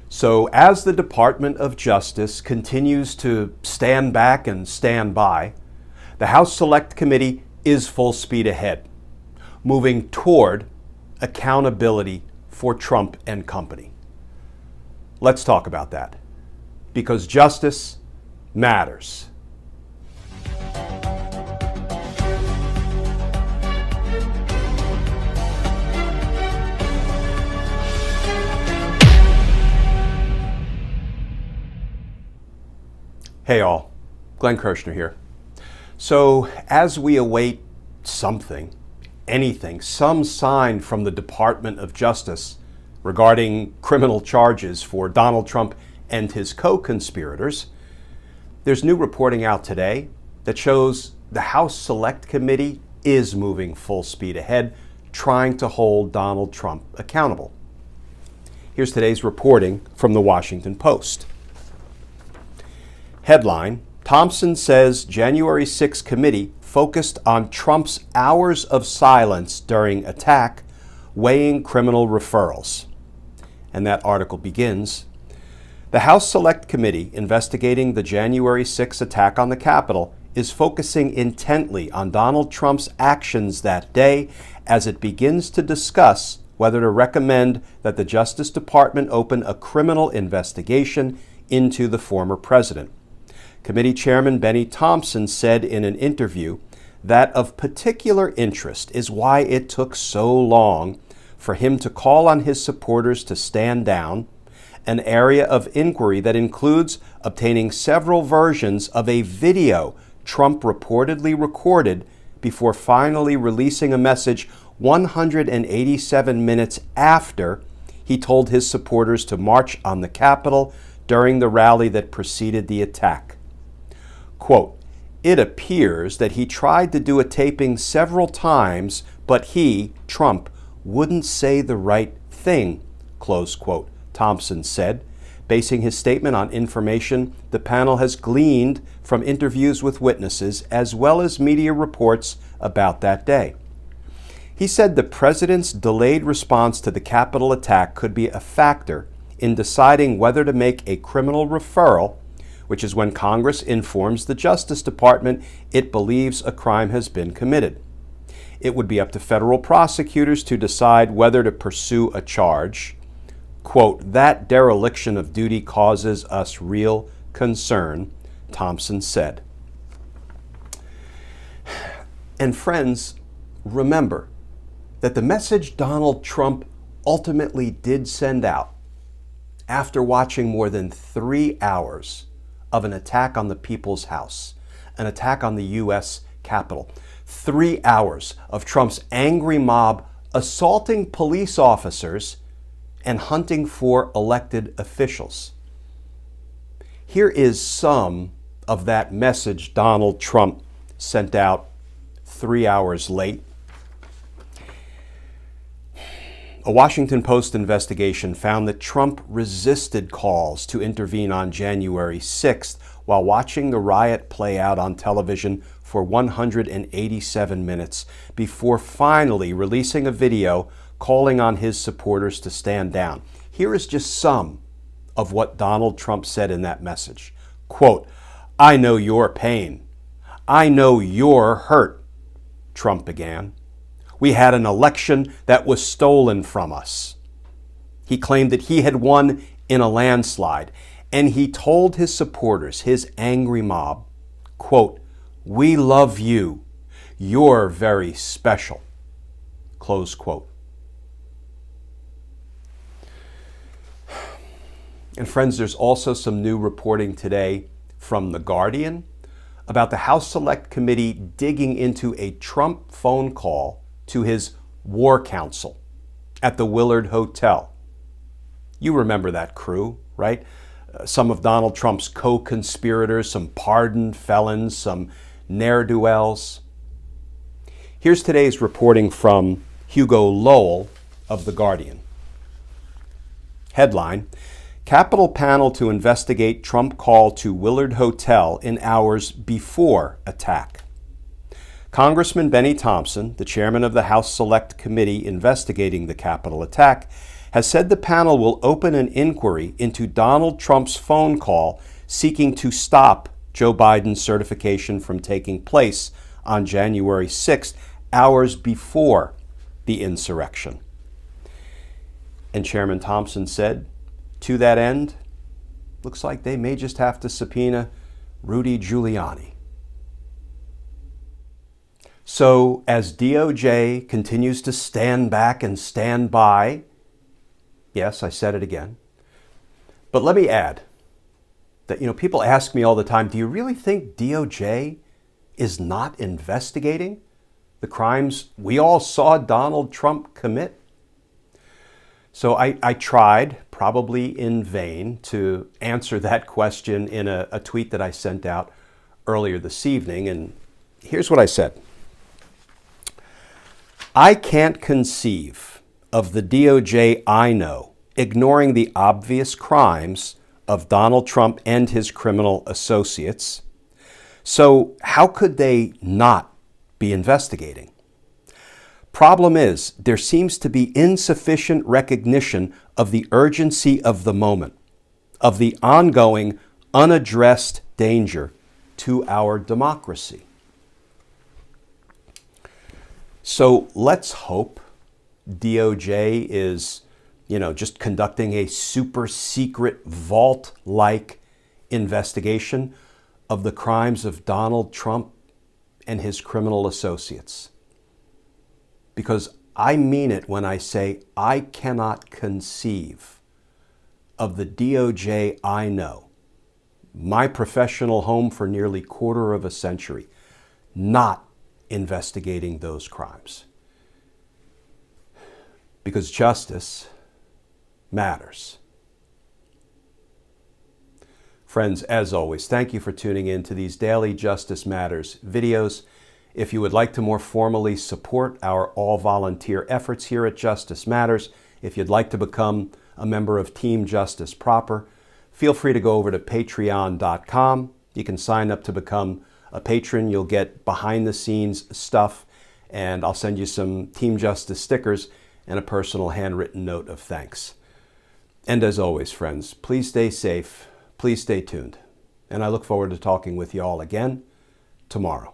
So as the Department of Justice continues to stand back and stand by, the House Select Committee is full speed ahead, moving toward accountability for Trump and company. Let's talk about that, because justice matters. Hey all, Glenn Kirshner here. So as we await something, anything, some sign from the Department of Justice regarding criminal charges for Donald Trump and his co-conspirators, there's new reporting out today that shows the House Select Committee is moving full speed ahead, trying to hold Donald Trump accountable. Here's today's reporting from the Washington Post. Headline, Thompson says January 6 committee focused on Trump's hours of silence during attack, weighing criminal referrals. And that article begins, the House Select Committee investigating the January 6 attack on the Capitol is focusing intently on Donald Trump's actions that day as it begins to discuss whether to recommend that the Justice Department open a criminal investigation into the former president. Committee Chairman Benny Thompson said in an interview that of particular interest is why it took so long for him to call on his supporters to stand down, an area of inquiry that includes obtaining several versions of a video Trump reportedly recorded before finally releasing a message 187 minutes after he told his supporters to march on the Capitol during the rally that preceded the attack. Quote, it appears that he tried to do a taping several times, but he, Trump, wouldn't say the right thing, close quote, Thompson said, basing his statement on information the panel has gleaned from interviews with witnesses as well as media reports about that day. He said the president's delayed response to the Capitol attack could be a factor in deciding whether to make a criminal referral, which is when Congress informs the Justice Department it believes a crime has been committed. It would be up to federal prosecutors to decide whether to pursue a charge. Quote, that dereliction of duty causes us real concern, Thompson said. And friends, remember that the message Donald Trump ultimately did send out after watching more than 3 hours of an attack on the People's House, an attack on the U.S. Capitol. 3 hours of Trump's angry mob assaulting police officers and hunting for elected officials. Here is some of that message Donald Trump sent out 3 hours late. A Washington Post investigation found that Trump resisted calls to intervene on January 6th while watching the riot play out on television for 187 minutes before finally releasing a video calling on his supporters to stand down. Here is just some of what Donald Trump said in that message. Quote, I know your pain. I know you're hurt, Trump began. We had an election that was stolen from us. He claimed that he had won in a landslide, and he told his supporters, his angry mob, quote, we love you. You're very special, close quote. And friends, there's also some new reporting today from The Guardian about the House Select Committee digging into a Trump phone call to his war counsel at the Willard Hotel. You remember that crew, right? Some of Donald Trump's co-conspirators, some pardoned felons, some ne'er-do-wells. Here's today's reporting from Hugo Lowell of The Guardian. Headline, Capitol panel to investigate Trump call to Willard Hotel in hours before attack. Congressman Benny Thompson, the chairman of the House Select Committee investigating the Capitol attack, has said the panel will open an inquiry into Donald Trump's phone call seeking to stop Joe Biden's certification from taking place on January 6th, hours before the insurrection. And Chairman Thompson said, to that end, looks like they may just have to subpoena Rudy Giuliani. So as DOJ continues to stand back and stand by, yes, I said it again, but let me add that, people ask me all the time, do you really think DOJ is not investigating the crimes we all saw Donald Trump commit? So I tried, probably in vain, to answer that question in a tweet that I sent out earlier this evening, and here's what I said. I can't conceive of the DOJ I know ignoring the obvious crimes of Donald Trump and his criminal associates. So how could they not be investigating? Problem is, there seems to be insufficient recognition of the urgency of the moment, of the ongoing, unaddressed danger to our democracy. So let's hope DOJ is, just conducting a super secret vault-like investigation of the crimes of Donald Trump and his criminal associates. Because I mean it when I say I cannot conceive of the DOJ I know, my professional home for nearly quarter of a century, not investigating those crimes. Because justice matters. Friends, as always, thank you for tuning in to these daily Justice Matters videos. If you would like to more formally support our all-volunteer efforts here at Justice Matters, if you'd like to become a member of Team Justice proper, feel free to go over to patreon.com. You can sign up to become a patron. You'll get behind-the-scenes stuff, and I'll send you some Team Justice stickers and a personal handwritten note of thanks. And as always, friends, please stay safe, please stay tuned, and I look forward to talking with you all again tomorrow.